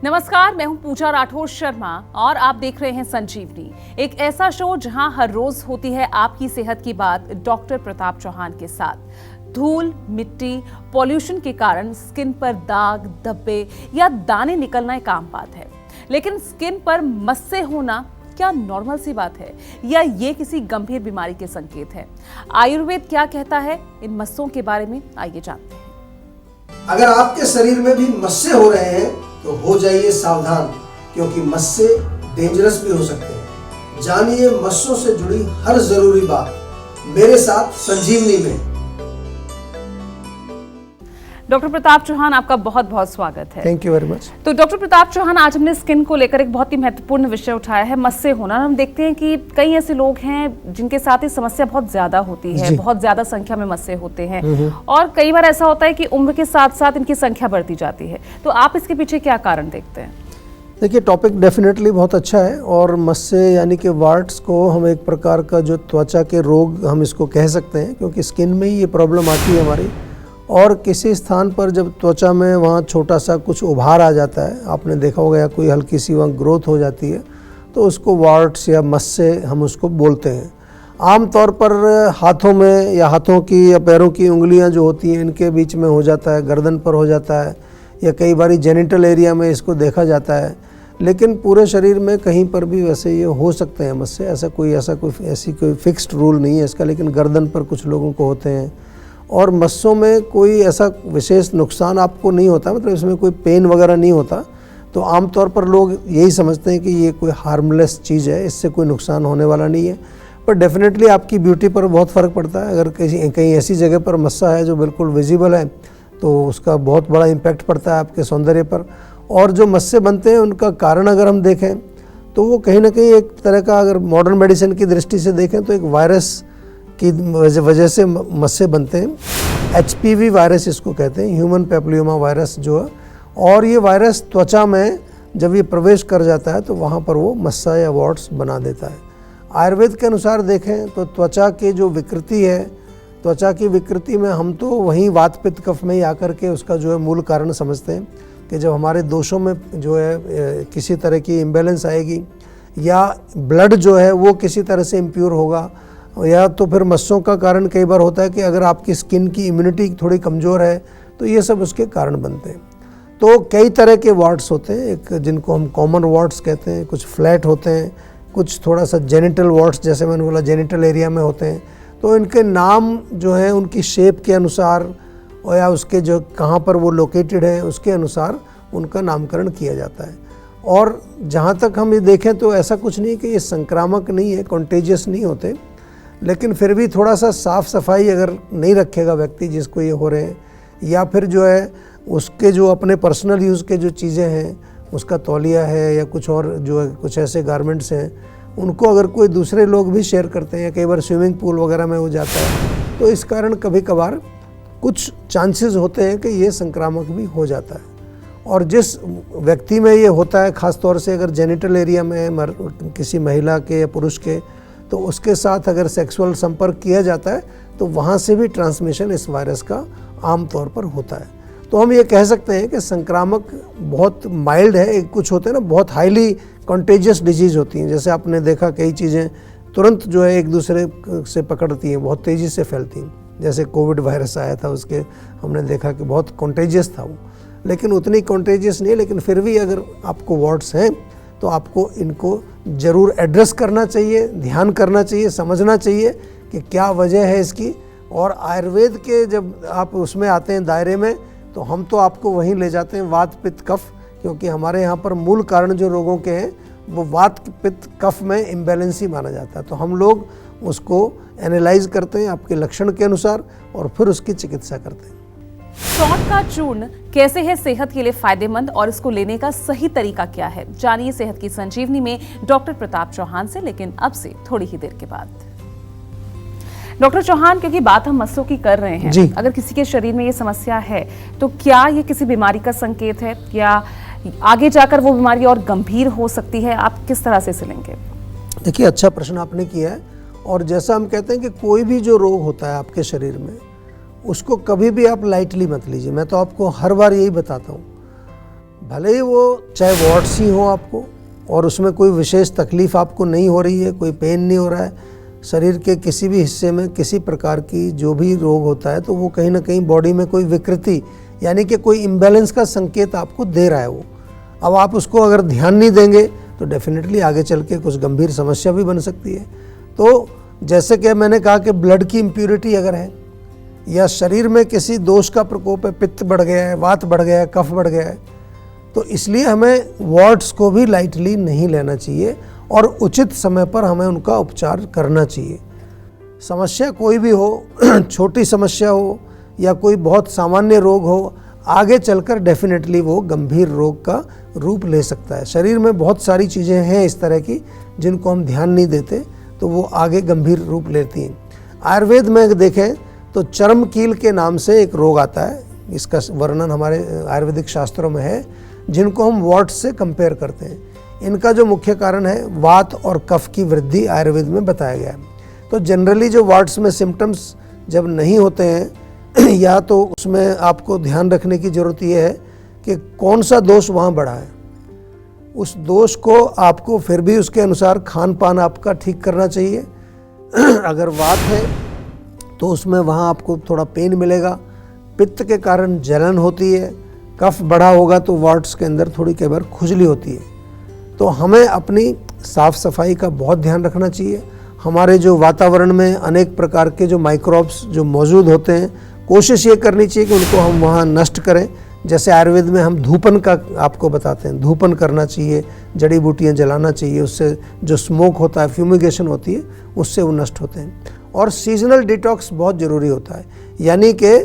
नमस्कार, मैं हूं पूजा राठौर शर्मा और आप देख रहे हैं संजीवनी, एक ऐसा शो जहां हर रोज होती है आपकी सेहत की बात डॉक्टर प्रताप चौहान के साथ। धूल, मिट्टी, पॉल्यूशन के कारण स्किन पर दाग, धब्बे या दाने निकलना एक आम बात है, लेकिन स्किन पर मस्से होना क्या नॉर्मल सी बात है या ये किसी गंभीर बीमारी के संकेत है? आयुर्वेद क्या कहता है इन मस्सों के बारे में, आइए जानते हैं। अगर आपके शरीर में भी मस्से हो रहे हैं तो हो जाइए सावधान, क्योंकि मस्से डेंजरस भी हो सकते हैं। जानिए मस्सों से जुड़ी हर जरूरी बात मेरे साथ संजीवनी में। डॉक्टर प्रताप चौहान, आपका बहुत बहुत स्वागत है। Thank you very much. तो डॉक्टर प्रताप चौहान, आज हमने स्किन को लेकर एक बहुत ही महत्वपूर्ण विषय उठाया है, मस्से होना। हम देखते हैं कि कई ऐसे लोग हैं जिनके साथ ये समस्या बहुत ज्यादा होती है, बहुत ज्यादा संख्या में मस्से होते हैं और कई बार ऐसा होता है कि उम्र के साथ साथ इनकी संख्या बढ़ती जाती है। तो आप इसके पीछे क्या कारण देखते हैं? देखिए, टॉपिक डेफिनेटली बहुत अच्छा है और मस्से यानी कि वार्ट्स को हम एक प्रकार का जो त्वचा के रोग हम इसको कह सकते हैं, क्योंकि स्किन में ही ये प्रॉब्लम आती है हमारी। और किसी स्थान पर जब त्वचा में वहाँ छोटा सा कुछ उभार आ जाता है, आपने देखा होगा, या कोई हल्की सी वहाँ ग्रोथ हो जाती है, तो उसको वार्ट्स या मस्से हम उसको बोलते हैं। आम तौर पर हाथों में या हाथों की या पैरों की उंगलियाँ जो होती हैं इनके बीच में हो जाता है, गर्दन पर हो जाता है, या कई बार जेनिटल एरिया में इसको देखा जाता है। लेकिन पूरे शरीर में कहीं पर भी वैसे ये हो सकते हैं मस्से। ऐसी कोई फिक्स्ड रूल नहीं है इसका, लेकिन गर्दन पर कुछ लोगों को होते हैं। और मस्सों में कोई ऐसा विशेष नुकसान आपको नहीं होता, मतलब इसमें कोई पेन वगैरह नहीं होता। तो आमतौर पर लोग यही समझते हैं कि ये कोई हार्मलेस चीज़ है, इससे कोई नुकसान होने वाला नहीं है। पर डेफिनेटली आपकी ब्यूटी पर बहुत फ़र्क पड़ता है। अगर कहीं ऐसी जगह पर मस्सा है जो बिल्कुल विजिबल है, तो उसका बहुत बड़ा इम्पैक्ट पड़ता है आपके सौंदर्य पर। और जो मस्से बनते हैं उनका कारण अगर हम देखें तो वो कहीं ना कहीं एक तरह का, अगर मॉडर्न मेडिसिन की दृष्टि से देखें तो एक वायरस की वजह से मस्से बनते हैं। HPV वायरस इसको कहते हैं, ह्यूमन पैपिलोमा वायरस जो है। और ये वायरस त्वचा में जब ये प्रवेश कर जाता है तो वहाँ पर वो मस्सा या वॉट्स बना देता है। आयुर्वेद के अनुसार देखें तो त्वचा की जो विकृति है, त्वचा की विकृति में हम तो वहीं वात पित्त कफ में ही आकर के उसका जो है मूल कारण समझते हैं कि जब हमारे दोषों में जो है किसी तरह की इम्बैलेंस आएगी, या ब्लड जो है वो किसी तरह से इम्प्योर होगा, या तो फिर मस्सों का कारण कई बार होता है कि अगर आपकी स्किन की इम्यूनिटी थोड़ी कमज़ोर है, तो ये सब उसके कारण बनते हैं। तो कई तरह के वार्ट्स होते हैं, एक जिनको हम कॉमन वार्ट्स कहते हैं, कुछ फ्लैट होते हैं, कुछ थोड़ा सा जेनिटल वार्ट्स, जैसे मैंने बोला जेनिटल एरिया में होते हैं। तो इनके नाम जो है उनकी शेप के अनुसार और या उसके जो कहाँ पर वो लोकेटेड है उसके अनुसार उनका नामकरण किया जाता है। और जहाँ तक हम ये देखें तो ऐसा कुछ नहीं कि ये संक्रामक नहीं है, कॉन्टेजियस नहीं होते, लेकिन फिर भी थोड़ा सा साफ़ सफाई अगर नहीं रखेगा व्यक्ति जिसको ये हो रहे हैं, या फिर जो है उसके जो अपने पर्सनल यूज़ के जो चीज़ें हैं, उसका तौलिया है या कुछ और जो है कुछ ऐसे गारमेंट्स हैं, उनको अगर कोई दूसरे लोग भी शेयर करते हैं, या कई बार स्विमिंग पूल वगैरह में हो जाता है, तो इस कारण कभी कभार कुछ चांसेस होते हैं कि ये संक्रामक भी हो जाता है। और जिस व्यक्ति में ये होता है, ख़ास तौर से अगर जेनिटल एरिया में किसी महिला के या पुरुष के, तो उसके साथ अगर सेक्सुअल संपर्क किया जाता है तो वहाँ से भी ट्रांसमिशन इस वायरस का आम तौर पर होता है। तो हम ये कह सकते हैं कि संक्रामक बहुत माइल्ड है। कुछ होते हैं ना बहुत हाईली कॉन्टेजियस डिजीज़ होती हैं, जैसे आपने देखा कई चीज़ें तुरंत जो है एक दूसरे से पकड़ती हैं, बहुत तेज़ी से फैलती हैं। जैसे कोविड वायरस आया था, उसके हमने देखा कि बहुत कॉन्टेजियस था वो, लेकिन उतनी कॉन्टेजियस नहीं है। लेकिन फिर भी अगर आपको वार्ट्स हैं तो आपको इनको ज़रूर एड्रेस करना चाहिए, ध्यान करना चाहिए, समझना चाहिए कि क्या वजह है इसकी। और आयुर्वेद के जब आप उसमें आते हैं दायरे में, तो हम तो आपको वहीं ले जाते हैं वात पित्त कफ, क्योंकि हमारे यहाँ पर मूल कारण जो रोगों के हैं वो वात पित्त कफ में इम्बैलेंस ही माना जाता है। तो हम लोग उसको एनालाइज करते हैं आपके लक्षण के अनुसार और फिर उसकी चिकित्सा करते हैं। सौंठ का चूर्ण कैसे है सेहत के लिए फायदेमंद और इसको लेने का सही तरीका क्या है, जानिए सेहत की संजीवनी में डॉक्टर प्रताप चौहान से, लेकिन अब से थोड़ी ही देर के बाद। डॉक्टर चौहान, क्योंकि बात हम मस्सों की कर रहे हैं, अगर किसी के शरीर में ये समस्या है तो क्या ये किसी बीमारी का संकेत है, या आगे जाकर वो बीमारी और गंभीर हो सकती है? आप किस तरह से इसे लेंगे? देखिए, अच्छा प्रश्न आपने किया है। और जैसा हम कहते हैं कि कोई भी जो रोग होता है आपके शरीर में, उसको कभी भी आप लाइटली मत लीजिए। मैं तो आपको हर बार यही बताता हूँ, भले ही वो चाहे वार्ड्स ही हो आपको और उसमें कोई विशेष तकलीफ़ आपको नहीं हो रही है, कोई पेन नहीं हो रहा है, शरीर के किसी भी हिस्से में किसी प्रकार की जो भी रोग होता है तो वो कहीं ना कहीं बॉडी में कोई विकृति यानी कि कोई इम्बैलेंस का संकेत आपको दे रहा है वो। अब आप उसको अगर ध्यान नहीं देंगे तो डेफिनेटली आगे चल के कुछ गंभीर समस्या भी बन सकती है। तो जैसे कि मैंने कहा कि ब्लड की इम्प्योरिटी अगर है या शरीर में किसी दोष का प्रकोप है, पित्त बढ़ गया है, वात बढ़ गया है, कफ बढ़ गया है, तो इसलिए हमें वार्ड्स को भी लाइटली नहीं लेना चाहिए और उचित समय पर हमें उनका उपचार करना चाहिए। समस्या कोई भी हो, छोटी समस्या हो या कोई बहुत सामान्य रोग हो, आगे चलकर डेफिनेटली वो गंभीर रोग का रूप ले सकता है। शरीर में बहुत सारी चीज़ें हैं इस तरह की जिनको हम ध्यान नहीं देते तो वो आगे गंभीर रूप लेती हैं। आयुर्वेद में देखें तो चर्म कील के नाम से एक रोग आता है, इसका वर्णन हमारे आयुर्वेदिक शास्त्रों में है, जिनको हम वार्ड्स से कंपेयर करते हैं। इनका जो मुख्य कारण है वात और कफ की वृद्धि आयुर्वेद में बताया गया है। तो जनरली जो वार्ड्स में सिम्टम्स जब नहीं होते हैं या तो उसमें आपको ध्यान रखने की ज़रूरत ये है कि कौन सा दोष वहाँ बढ़ा है, उस दोष को आपको फिर भी उसके अनुसार खान पान आपका ठीक करना चाहिए। अगर वात है तो उसमें वहाँ आपको थोड़ा पेन मिलेगा, पित्त के कारण जलन होती है, कफ बढ़ा होगा तो वार्ड्स के अंदर थोड़ी कई बार खुजली होती है। तो हमें अपनी साफ़ सफाई का बहुत ध्यान रखना चाहिए। हमारे जो वातावरण में अनेक प्रकार के जो माइक्रोब्स जो मौजूद होते हैं, कोशिश ये करनी चाहिए कि उनको हम वहाँ नष्ट करें। जैसे आयुर्वेद में हम धूपन का आपको बताते हैं, धूपन करना चाहिए, जड़ी बूटियाँ जलाना चाहिए, उससे जो स्मोक होता है, फ्यूमिगेशन होती है, उससे वो नष्ट होते हैं। और सीजनल डिटॉक्स बहुत ज़रूरी होता है, यानी कि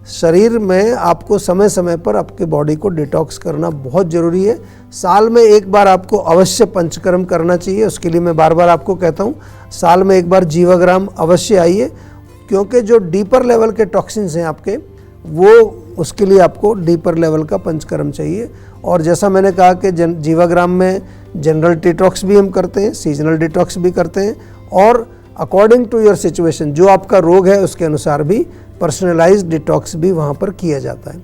शरीर में आपको समय समय पर आपके बॉडी को डिटॉक्स करना बहुत ज़रूरी है। साल में एक बार आपको अवश्य पंचकर्म करना चाहिए। उसके लिए मैं बार बार आपको कहता हूँ, साल में एक बार जीवाग्राम अवश्य आइए, क्योंकि जो डीपर लेवल के टॉक्सिन्स हैं आपके, वो उसके लिए आपको डीपर लेवल का पंचकर्म चाहिए। और जैसा मैंने कहा कि जीवाग्राम में जनरल डिटॉक्स भी हम करते हैं, सीजनल डिटॉक्स भी करते हैं, और अकॉर्डिंग टू योर सिचुएशन, जो आपका रोग है उसके अनुसार भी पर्सनलाइज्ड डिटॉक्स भी वहाँ पर किया जाता है।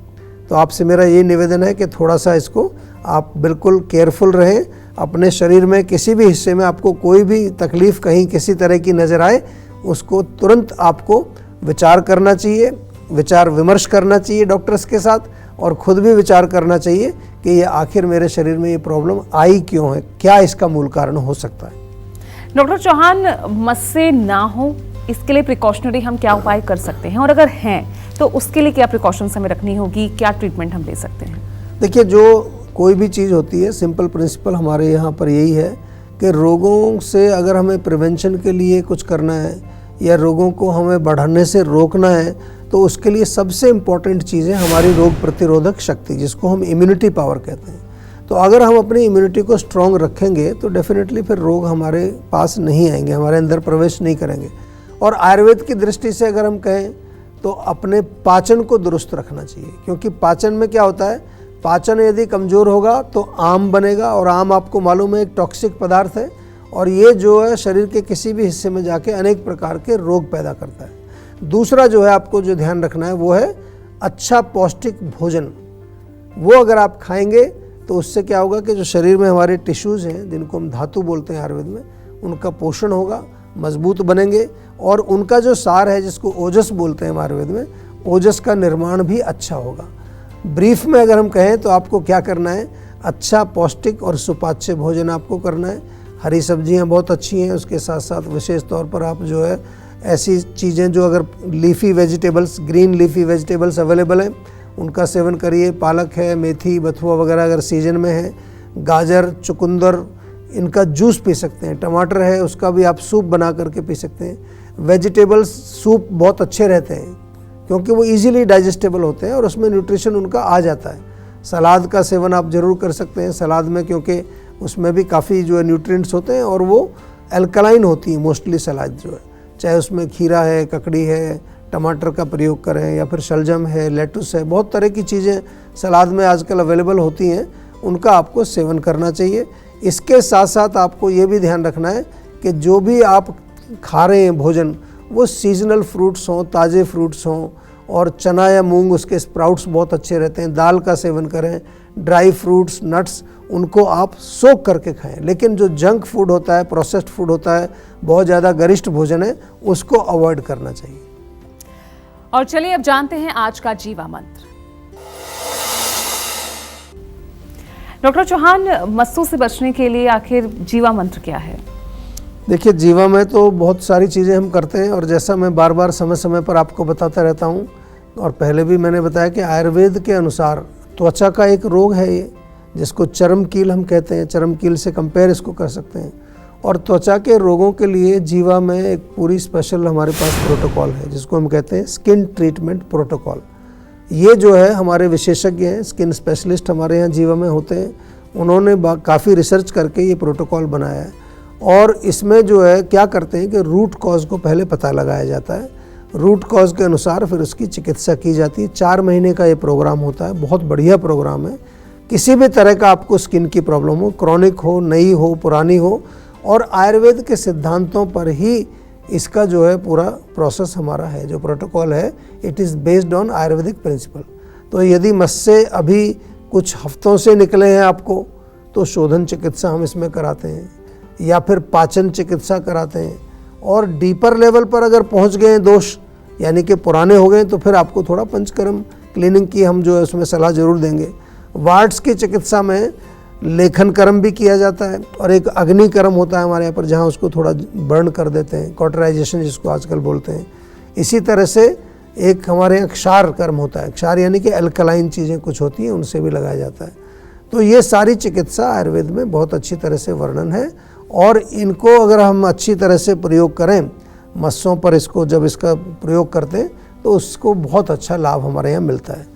तो आपसे मेरा ये निवेदन है कि थोड़ा सा इसको आप बिल्कुल केयरफुल रहें। अपने शरीर में किसी भी हिस्से में आपको कोई भी तकलीफ़ कहीं किसी तरह की नज़र आए, उसको तुरंत आपको विचार करना चाहिए, विचार विमर्श करना चाहिए डॉक्टर्स के साथ, और ख़ुद भी विचार करना चाहिए कि ये आखिर मेरे शरीर में ये प्रॉब्लम आई क्यों है, क्या इसका मूल कारण हो सकता है। डॉक्टर चौहान, मस्से ना हो इसके लिए प्रिकॉशनरी हम क्या उपाय कर सकते हैं, और अगर हैं तो उसके लिए क्या प्रिकॉशंस हमें रखनी होगी, क्या ट्रीटमेंट हम ले सकते हैं? देखिए, जो कोई भी चीज़ होती है, सिंपल प्रिंसिपल हमारे यहाँ पर यही है कि रोगों से अगर हमें प्रिवेंशन के लिए कुछ करना है या रोगों को हमें बढ़ने से रोकना है, तो उसके लिए सबसे इम्पॉर्टेंट चीज़ है हमारी रोग प्रतिरोधक शक्ति, जिसको हम इम्यूनिटी पावर कहते हैं। तो अगर हम अपनी इम्यूनिटी को स्ट्रॉन्ग रखेंगे तो डेफिनेटली फिर रोग हमारे पास नहीं आएंगे, हमारे अंदर प्रवेश नहीं करेंगे। और आयुर्वेद की दृष्टि से अगर हम कहें तो अपने पाचन को दुरुस्त रखना चाहिए, क्योंकि पाचन में क्या होता है, पाचन यदि कमज़ोर होगा तो आम बनेगा, और आम आपको मालूम है एक टॉक्सिक पदार्थ है, और ये जो है शरीर के किसी भी हिस्से में जाके अनेक प्रकार के रोग पैदा करता है। दूसरा जो है आपको जो ध्यान रखना है वो है अच्छा पौष्टिक भोजन। वो अगर आप खाएंगे तो उससे क्या होगा कि जो शरीर में हमारे टिश्यूज़ हैं, जिनको हम धातु बोलते हैं आयुर्वेद में, उनका पोषण होगा, मजबूत बनेंगे, और उनका जो सार है जिसको ओजस बोलते हैं आयुर्वेद में, ओजस का निर्माण भी अच्छा होगा। ब्रीफ में अगर हम कहें तो आपको क्या करना है, अच्छा पौष्टिक और सुपाच्य भोजन आपको करना है। हरी सब्जियां बहुत अच्छी हैं, उसके साथ साथ विशेष तौर पर आप जो है ऐसी चीज़ें जो अगर leafy vegetables, green leafy vegetables available हैं, उनका सेवन करिए। पालक है, मेथी, बथुआ वगैरह अगर सीजन में है, गाजर, चुकंदर, इनका जूस पी सकते हैं। टमाटर है, उसका भी आप सूप बना करके पी सकते हैं। वेजिटेबल्स सूप बहुत अच्छे रहते हैं क्योंकि वो इजीली डाइजेस्टेबल होते हैं और उसमें न्यूट्रिशन उनका आ जाता है। सलाद का सेवन आप ज़रूर कर सकते हैं सलाद में, क्योंकि उसमें भी काफ़ी जो है न्यूट्रिएंट्स होते हैं और वो एल्कलाइन होती है मोस्टली सलाद जो है, चाहे उसमें खीरा है, ककड़ी है, टमाटर का प्रयोग करें या फिर शलजम है, लेटुस है, बहुत तरह की चीज़ें सलाद में आजकल अवेलेबल होती हैं, उनका आपको सेवन करना चाहिए। इसके साथ साथ आपको ये भी ध्यान रखना है कि जो भी आप खा रहे हैं भोजन, वो सीजनल फ्रूट्स हों, ताज़े फ्रूट्स हों, और चना या मूंग उसके स्प्राउट्स बहुत अच्छे रहते हैं, दाल का सेवन करें, ड्राई फ्रूट्स, नट्स, उनको आप सोक करके खाएं। लेकिन जो जंक फूड होता है, प्रोसेस्ड फूड होता है, बहुत ज़्यादा गरिष्ठ भोजन है, उसको अवॉइड करना चाहिए। और चलिए अब जानते हैं आज का जीवा मंत्र। डॉक्टर चौहान, मस्सों से बचने के लिए आखिर जीवा मंत्र क्या है? देखिए, जीवा में तो बहुत सारी चीज़ें हम करते हैं और जैसा मैं बार बार समय समय पर आपको बताता रहता हूँ और पहले भी मैंने बताया कि आयुर्वेद के अनुसार त्वचा का एक रोग है ये, जिसको चर्म कील हम कहते हैं, चर्म कील से कंपेयर इसको कर सकते हैं। और त्वचा के रोगों के लिए जीवा में एक पूरी स्पेशल हमारे पास प्रोटोकॉल है, जिसको हम कहते हैं स्किन ट्रीटमेंट प्रोटोकॉल। ये जो है हमारे विशेषज्ञ हैं, स्किन स्पेशलिस्ट हमारे यहाँ जीवा में होते हैं, उन्होंने काफ़ी रिसर्च करके ये प्रोटोकॉल बनाया है। और इसमें जो है क्या करते हैं कि रूट कॉज को पहले पता लगाया जाता है, रूट कॉज के अनुसार फिर उसकी चिकित्सा की जाती है। 4 महीने का ये प्रोग्राम होता है, बहुत बढ़िया प्रोग्राम है। किसी भी तरह का आपको स्किन की प्रॉब्लम हो, क्रॉनिक हो, नई हो, पुरानी हो, और आयुर्वेद के सिद्धांतों पर ही इसका जो है पूरा प्रोसेस हमारा है, जो प्रोटोकॉल है, it is based on Ayurvedic principle. तो यदि मस्से अभी कुछ हफ्तों से निकले हैं आपको, तो शोधन चिकित्सा हम इसमें कराते हैं या फिर पाचन चिकित्सा कराते हैं। और डीपर लेवल पर अगर पहुंच गए हैं दोष, यानी कि पुराने हो गए, तो फिर आपको थोड़ा पंचकर्म क्लीनिंग की हम जो है उसमें सलाह जरूर देंगे। वार्ड्स की चिकित्सा में लेखन कर्म भी किया जाता है और एक अग्नि कर्म होता है हमारे यहाँ पर, जहाँ उसको थोड़ा बर्न कर देते हैं, कॉटराइजेशन जिसको आजकल बोलते हैं। इसी तरह से एक हमारे यहाँ क्षार कर्म होता है, क्षार यानी कि एल्कलाइन चीज़ें कुछ होती हैं, उनसे भी लगाया जाता है। तो ये सारी चिकित्सा आयुर्वेद में बहुत अच्छी तरह से वर्णन है और इनको अगर हम अच्छी तरह से प्रयोग करें मस्सों पर, इसको जब इसका प्रयोग करते हैं तो उसको बहुत अच्छा लाभ हमारे यहाँ मिलता है।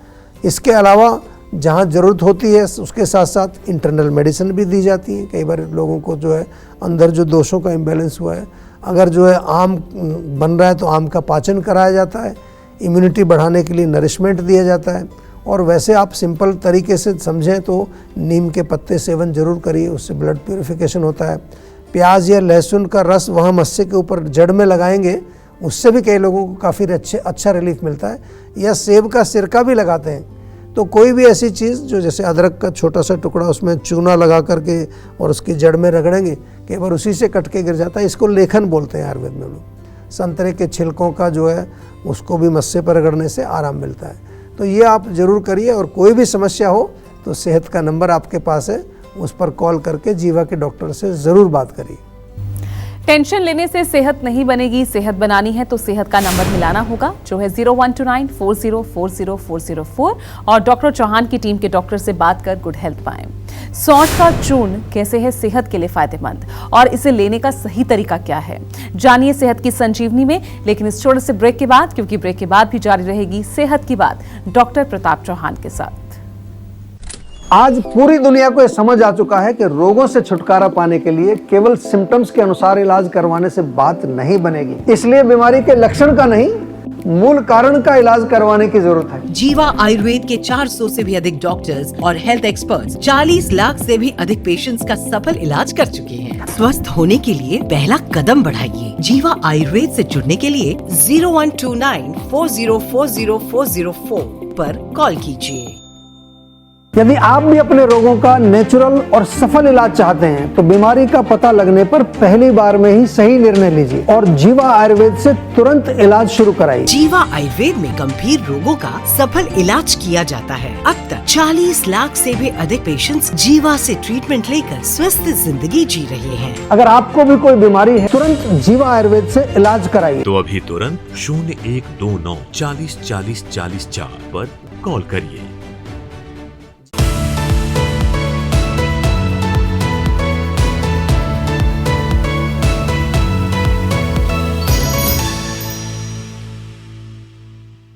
इसके अलावा जहाँ ज़रूरत होती है उसके साथ साथ इंटरनल मेडिसिन भी दी जाती है। कई बार लोगों को जो है अंदर जो दोषों का इम्बैलेंस हुआ है, अगर जो है आम बन रहा है तो आम का पाचन कराया जाता है, इम्यूनिटी बढ़ाने के लिए नरिशमेंट दिया जाता है। और वैसे आप सिंपल तरीके से समझें तो नीम के पत्ते सेवन जरूर करिए, उससे ब्लड प्यूरिफिकेशन होता है। प्याज या लहसुन का रस वहाँ मस्से के ऊपर जड़ में लगाएंगे, उससे भी कई लोगों को काफ़ी अच्छा रिलीफ मिलता है। या सेब का सिरका भी लगाते हैं। तो कोई भी ऐसी चीज़ जो जैसे अदरक का छोटा सा टुकड़ा उसमें चूना लगा करके और उसकी जड़ में रगड़ेंगे, कई बार उसी से कट के गिर जाता है, इसको लेखन बोलते हैं आयुर्वेद में लोग। संतरे के छिलकों का जो है उसको भी मस्से पर रगड़ने से आराम मिलता है। तो ये आप ज़रूर करिए और कोई भी समस्या हो तो सेहत का नंबर आपके पास है, उस पर कॉल करके जीवा के डॉक्टर से ज़रूर बात करिए। टेंशन लेने से सेहत नहीं बनेगी, सेहत बनानी है तो सेहत का नंबर मिलाना होगा, जो है 012940404004 और डॉक्टर चौहान की टीम के डॉक्टर से बात कर गुड हेल्थ पाएं। सौंठ का चूर्ण कैसे है सेहत के लिए फायदेमंद और इसे लेने का सही तरीका क्या है, जानिए सेहत की संजीवनी में। लेकिन इस छोटे से ब्रेक के बाद, क्योंकि ब्रेक के बाद भी जारी रहेगी सेहत की बात डॉक्टर प्रताप चौहान के साथ। आज पूरी दुनिया को यह समझ आ चुका है कि रोगों से छुटकारा पाने के लिए केवल सिम्टम्स के अनुसार इलाज करवाने से बात नहीं बनेगी। इसलिए बीमारी के लक्षण का नहीं, मूल कारण का इलाज करवाने की जरूरत है। जीवा आयुर्वेद के 400 से भी अधिक डॉक्टर्स और हेल्थ एक्सपर्ट्स 40 लाख से भी अधिक पेशेंट्स का सफल इलाज कर चुके हैं। स्वस्थ होने के लिए पहला कदम बढ़ाइए। जीवा आयुर्वेद से जुड़ने के लिए 0129404004 पर कॉल कीजिए। यदि आप भी अपने रोगों का नेचुरल और सफल इलाज चाहते हैं तो बीमारी का पता लगने पर पहली बार में ही सही निर्णय लीजिए और जीवा आयुर्वेद से तुरंत इलाज शुरू कराइए। जीवा आयुर्वेद में गंभीर रोगों का सफल इलाज किया जाता है। अब तक 40 लाख से भी अधिक पेशेंट्स जीवा से ट्रीटमेंट लेकर स्वस्थ जिंदगी जी रहे हैं। अगर आपको भी कोई बीमारी है, तुरंत जीवा आयुर्वेद से इलाज कराइए। तो अभी तुरंत 0129 40 40 40 4 पर कॉल करिए।